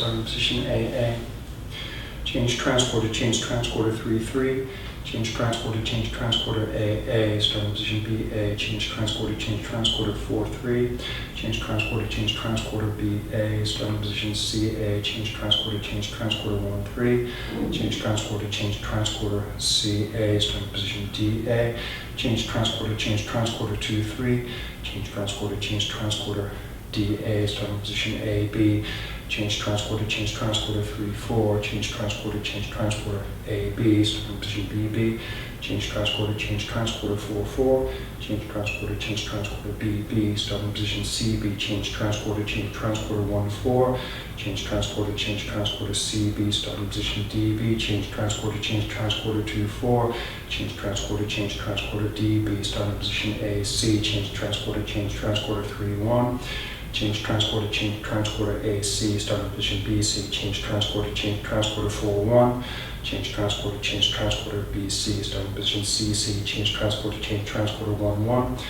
starting position AA. ChangeTransquarter, ChangeTransquarter 3-3. ChangeTransquarter, ChangeTransquarter AA, starting position BA. ChangeTransquarter, ChangeTransquarter 4-3. ChangeTransquarter, ChangeTransquarter BA, starting position CA. ChangeTransquarter, ChangeTransquarter 1-3. ChangeTransquarter, ChangeTransquarter CA, starting position DA. ChangeTransquarter, ChangeTransquarter 2-3. ChangeTransquarter, ChangeTransquarter DA, starting position AB. ChangeTransquarter, ChangeTransquarter 3-4. ChangeTransquarter, ChangeTransquarter AB, starting position BB. ChangeTransquarter, ChangeTransquarter 4-4. ChangeTransquarter, ChangeTransquarter BB, starting position CB. ChangeTransquarter, ChangeTransquarter 1-4. ChangeTransquarter, ChangeTransquarter CB, starting position DB. ChangeTransquarter, ChangeTransquarter 2-4. ChangeTransquarter, ChangeTransquarter DB, starting position AC. ChangeTransquarter, ChangeTransquarter 3-1. ChangeTransquarter, ChangeTransquarter AC, starting position BC. ChangeTransquarter, ChangeTransquarter 4-1. ChangeTransquarter, ChangeTransquarter BC, starting position CC. ChangeTransquarter, ChangeTransquarter 1-1.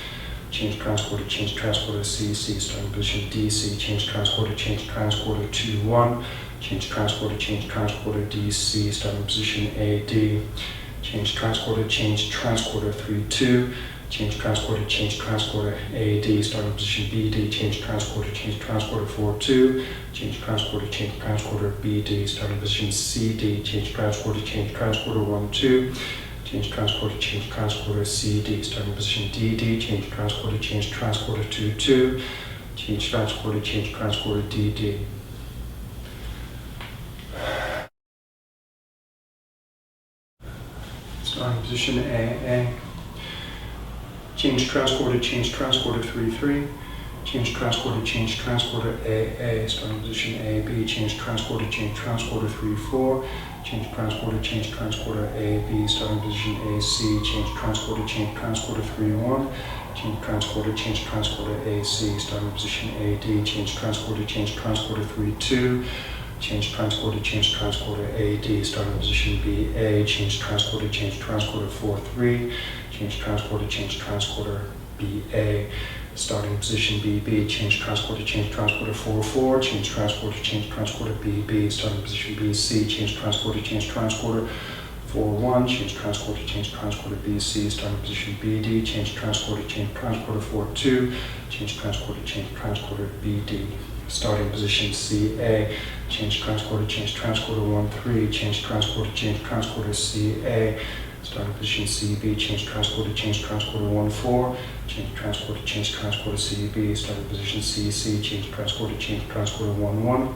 ChangeTransquarter, ChangeTransquarter CC, starting position DC. ChangeTransquarter, ChangeTransquarter 2-1. ChangeTransquarter, ChangeTransquarter DC, starting position AD. ChangeTransquarter, ChangeTransquarter 3-2. ChangeTransquarter, ChangeTransquarter AD, starting position BD. ChangeTransquarter, ChangeTransquarter 4-2. ChangeTransquarter, ChangeTransquarter BD, starting position CD. ChangeTransquarter, ChangeTransquarter 1-2. ChangeTransquarter, ChangeTransquarter CD, starting position DD. ChangeTransquarter, ChangeTransquarter 2-2. ChangeTransquarter, ChangeTransquarter DD. Starting position AA. ChangeTransquarter, ChangeTransquarter 3-3. ChangeTransquarter, ChangeTransquarter AA, starting position AB. ChangeTransquarter, ChangeTransquarter 3-4. ChangeTransquarter, ChangeTransquarter AB, starting position AC. ChangeTransquarter, ChangeTransquarter 3-1. ChangeTransquarter, ChangeTransquarter AC, starting position AD. ChangeTransquarter, ChangeTransquarter 3-2. ChangeTransquarter, ChangeTransquarter AD, starting position BA. ChangeTransquarter, ChangeTransquarter 4-3. ChangeTransquarter, ChangeTransquarter BA, starting position BB. ChangeTransquarter, ChangeTransquarter 4-4. ChangeTransquarter, ChangeTransquarter BB, starting position BC. ChangeTransquarter, ChangeTransquarter 4-1. ChangeTransquarter, ChangeTransquarter BC, starting position BD. ChangeTransquarter, ChangeTransquarter 4-2. ChangeTransquarter, ChangeTransquarter BD, starting position CA. ChangeTransquarter, ChangeTransquarter 1-3. ChangeTransquarter, ChangeTransquarter CA, starting position CB. ChangeTransquarter, ChangeTransquarter 1-4. ChangeTransquarter, ChangeTransquarter CB, starting position CC. ChangeTransquarter, ChangeTransquarter 1-1.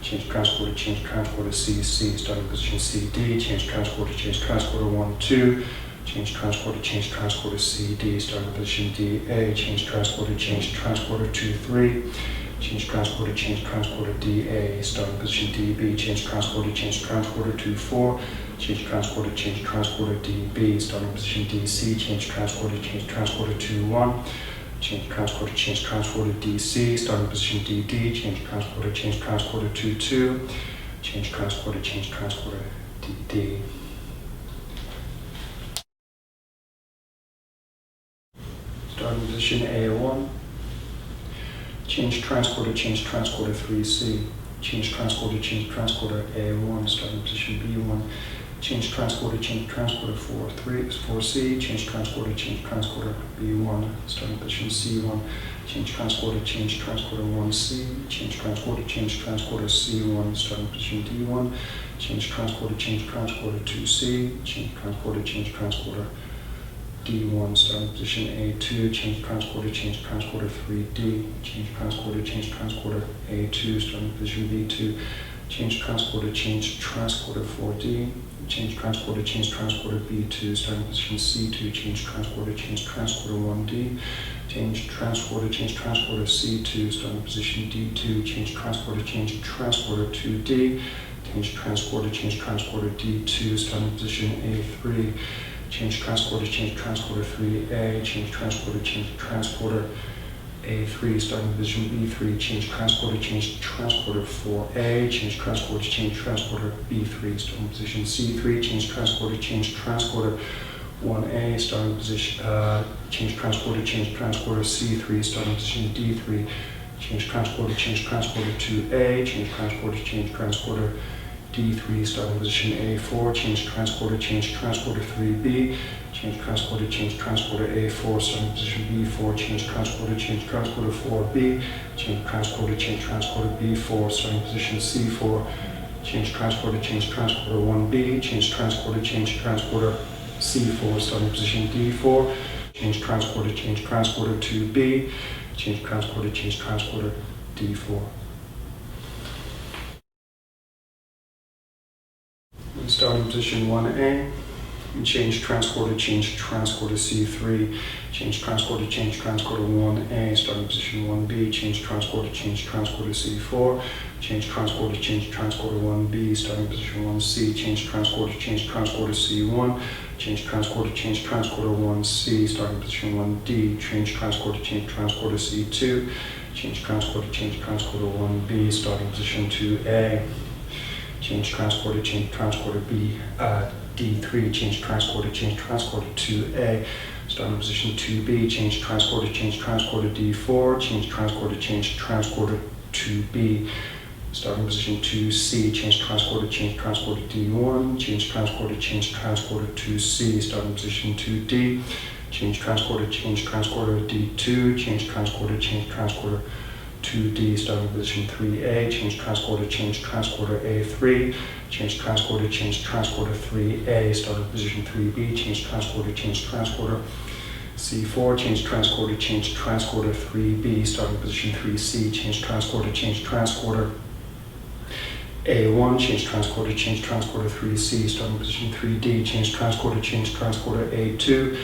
ChangeTransquarter, ChangeTransquarter CC, starting position CD. ChangeTransquarter, ChangeTransquarter 1-2. ChangeTransquarter, ChangeTransquarter CD, starting position DA. ChangeTransquarter, ChangeTransquarter 2-3. ChangeTransquarter, ChangeTransquarter DA, starting position DB. ChangeTransquarter, ChangeTransquarter 2-4. ChangeTransquarter, ChangeTransquarter DB, starting position DC. ChangeTransquarter, ChangeTransquarter 2-1. ChangeTransquarter, ChangeTransquarter DC, starting position DD. ChangeTransquarter, ChangeTransquarter 2-2. ChangeTransquarter, ChangeTransquarter DD. Starting position A1. ChangeTransquarter, ChangeTransquarter 3C. ChangeTransquarter, ChangeTransquarter A1, starting position B1. ChangeTransquarter, ChangeTransquarter 4C. ChangeTransquarter, ChangeTransquarter B1, starting position C1. ChangeTransquarter, ChangeTransquarter 1C. ChangeTransquarter, ChangeTransquarter C1, starting position D1. ChangeTransquarter, ChangeTransquarter 2C. ChangeTransquarter, ChangeTransquarter D1, starting position A2. ChangeTransquarter, ChangeTransquarter 3D. ChangeTransquarter, ChangeTransquarter A2, starting position B2. ChangeTransquarter, ChangeTransquarter 4D. ChangeTransquarter, ChangeTransquarter B2, starting position C2. ChangeTransquarter, ChangeTransquarter 1D. ChangeTransquarter, ChangeTransquarter C2, starting position D2. ChangeTransquarter, ChangeTransquarter 2D. ChangeTransquarter, ChangeTransquarter D2, starting position A3. ChangeTransquarter, ChangeTransquarter 3A. ChangeTransquarter, ChangeTransquarter A3, starting position B3. ChangeTransquarter, ChangeTransquarter 4A. ChangeTransquarter, ChangeTransquarter B3, starting position C3. ChangeTransquarter, ChangeTransquarter 1A, starting position ChangeTransquarter, ChangeTransquarter C3, starting position D3. change transporter 2A, change transporter D3, starting position A4, change transporter 3B, change transporter A4, starting position B4, change transporter 4B, change transporter B4, starting position C4, change transporter 1B, change transporter C4, starting position D4, change transporter 2B, change transporter D4. Starting position 1A, change transporter C3, change transporter 1A, starting position 1B, change transporter C4, change transporter 1B, starting position 1C, change transporter C1, change transporter 1C, starting position 1D, change transporter C2, change transporter 1B, starting position 2A, change transporter B, D3, change transporter 2A, starting position 2B, change transporter D4, change transporter 2B, starting position 2C, change transporter D1, change transporter 2C, starting position 2D, change transporter D2, change transporter 2D, starting position 3A, change transporter A3, change transporter 3A, starting position 3B, change transporter C4, change transporter 3B, starting position 3C, change transporter A1, change transporter 3C, starting position 3D, change transporter A2,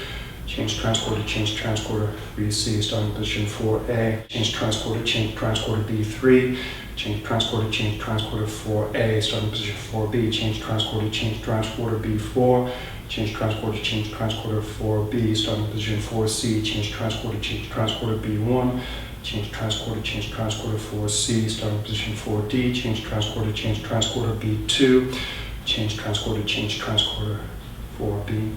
change transporter 3C, starting position 4A, change transporter B3, change transporter 4A, starting position 4B, change transporter B4, change transporter 4B, starting position 4C, change transporter B1, change transporter 4C, starting position 4D, change transporter B2, change transporter 4B.